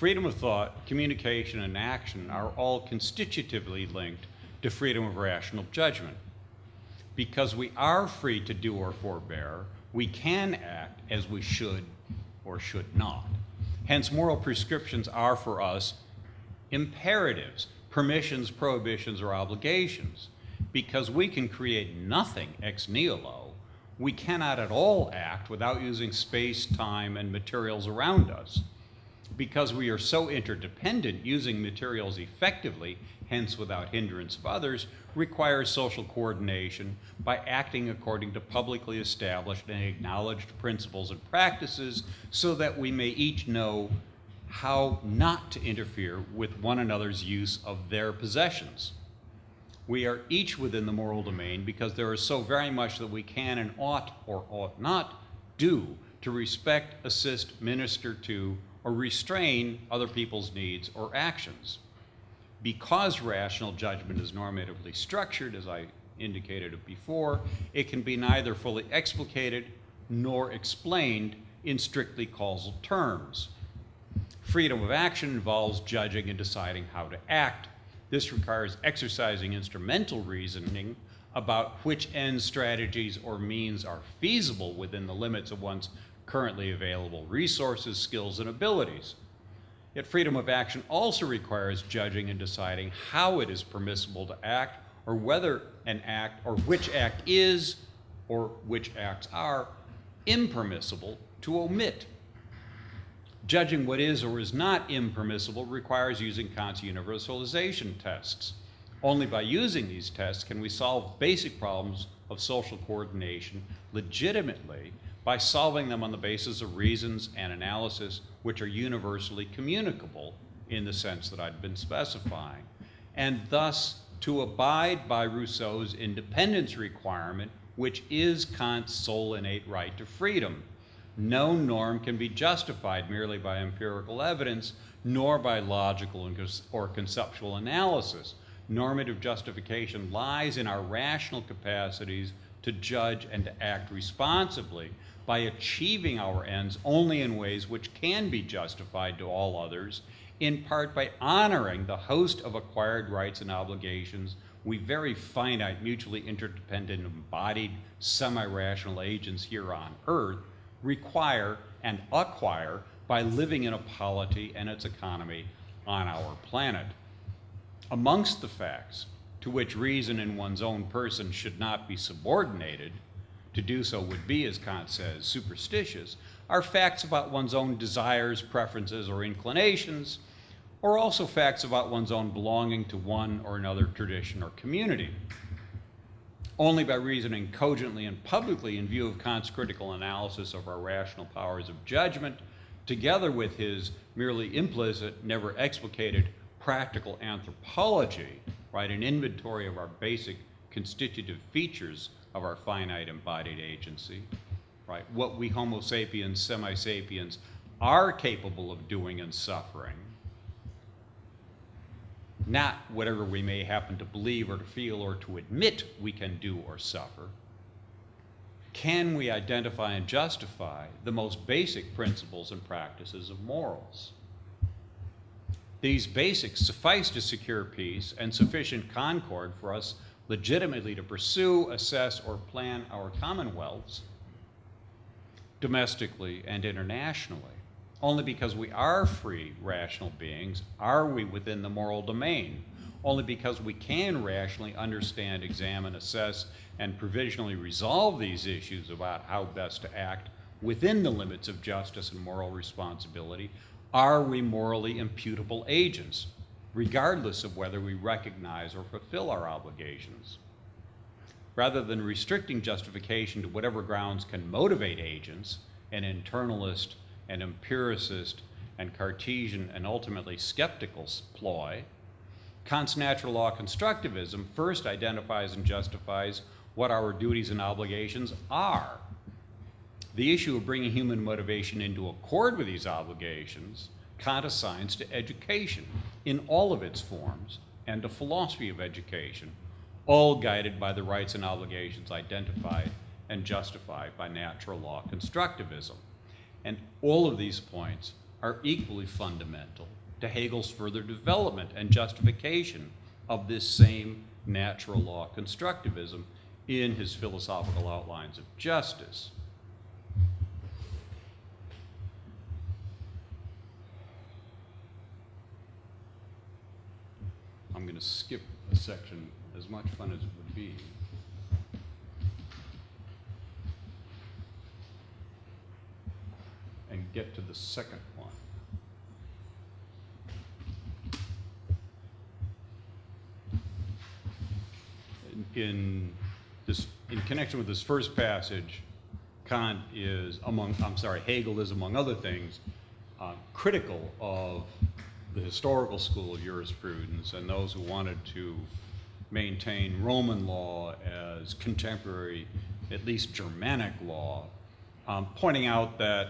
Freedom of thought, communication, and action are all constitutively linked to freedom of rational judgment. Because we are free to do or forbear, we can act as we should or should not. Hence, moral prescriptions are for us imperatives, permissions, prohibitions, or obligations. Because we can create nothing ex nihilo, we cannot at all act without using space, time, and materials around us. Because we are so interdependent, using materials effectively, hence without hindrance of others, requires social coordination by acting according to publicly established and acknowledged principles and practices so that we may each know how not to interfere with one another's use of their possessions. We are each within the moral domain because there is so very much that we can and ought or ought not do to respect, assist, minister to, or restrain other people's needs or actions. Because rational judgment is normatively structured, as I indicated before, it can be neither fully explicated nor explained in strictly causal terms. Freedom of action involves judging and deciding how to act. This requires exercising instrumental reasoning about which ends, strategies, or means are feasible within the limits of one's currently available resources, skills, and abilities. Yet freedom of action also requires judging and deciding how it is permissible to act, or whether an act or which act is or which acts are impermissible to omit. Judging what is or is not impermissible requires using Kant's universalization tests. Only by using these tests can we solve basic problems of social coordination legitimately by solving them on the basis of reasons and analysis which are universally communicable in the sense that I've been specifying, and thus to abide by Rousseau's independence requirement, which is Kant's sole innate right to freedom. No norm can be justified merely by empirical evidence, nor by logical or conceptual analysis. Normative justification lies in our rational capacities to judge and to act responsibly by achieving our ends only in ways which can be justified to all others, in part by honoring the host of acquired rights and obligations we very finite, mutually interdependent, embodied, semi-rational agents here on Earth require and acquire by living in a polity and its economy on our planet. Amongst the facts to which reason in one's own person should not be subordinated, to do so would be, as Kant says, superstitious, are facts about one's own desires, preferences, or inclinations, or also facts about one's own belonging to one or another tradition or community. Only by reasoning cogently and publicly in view of Kant's critical analysis of our rational powers of judgment, together with his merely implicit, never explicated practical anthropology, right, an inventory of our basic constitutive features of our finite embodied agency, right, what we Homo sapiens, semi-sapiens are capable of doing and suffering, not whatever we may happen to believe or to feel or to admit we can do or suffer. Can we identify and justify the most basic principles and practices of morals? These basics suffice to secure peace and sufficient concord for us legitimately to pursue, assess, or plan our commonwealths domestically and internationally. Only because we are free, rational beings are we within the moral domain. Only because we can rationally understand, examine, assess, and provisionally resolve these issues about how best to act within the limits of justice and moral responsibility are we morally imputable agents, regardless of whether we recognize or fulfill our obligations. Rather than restricting justification to whatever grounds can motivate agents, an internalist, an empiricist, and Cartesian, and ultimately skeptical ploy, Kant's natural law constructivism first identifies and justifies what our duties and obligations are. The issue of bringing human motivation into accord with these obligations, Kant assigns to education in all of its forms and to philosophy of education, all guided by the rights and obligations identified and justified by natural law constructivism. And all of these points are equally fundamental to Hegel's further development and justification of this same natural law constructivism in his philosophical outlines of justice. I'm going to skip a section, as much fun as it would be. And get to the second one. In connection with this first passage, Hegel is, among other things, critical of the historical school of jurisprudence and those who wanted to maintain Roman law as contemporary, at least Germanic law, pointing out that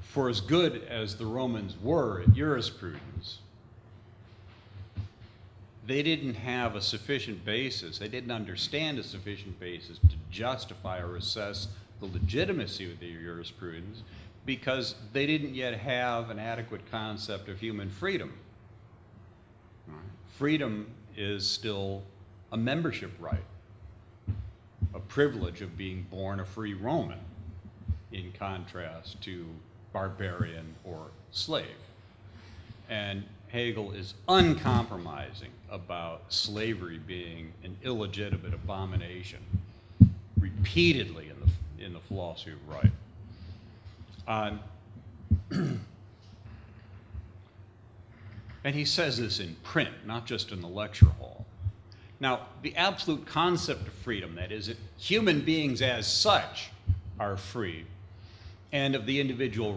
for as good as the Romans were at jurisprudence, they didn't have a sufficient basis, they didn't understand a sufficient basis to justify or assess the legitimacy of their jurisprudence because they didn't yet have an adequate concept of human freedom. Freedom is still a membership right, a privilege of being born a free Roman, in contrast to barbarian or slave. And Hegel is uncompromising about slavery being an illegitimate abomination, repeatedly in the philosophy of right. And he says this in print, not just in the lecture hall. Now, the absolute concept of freedom, that is, that human beings as such are free, and of the individual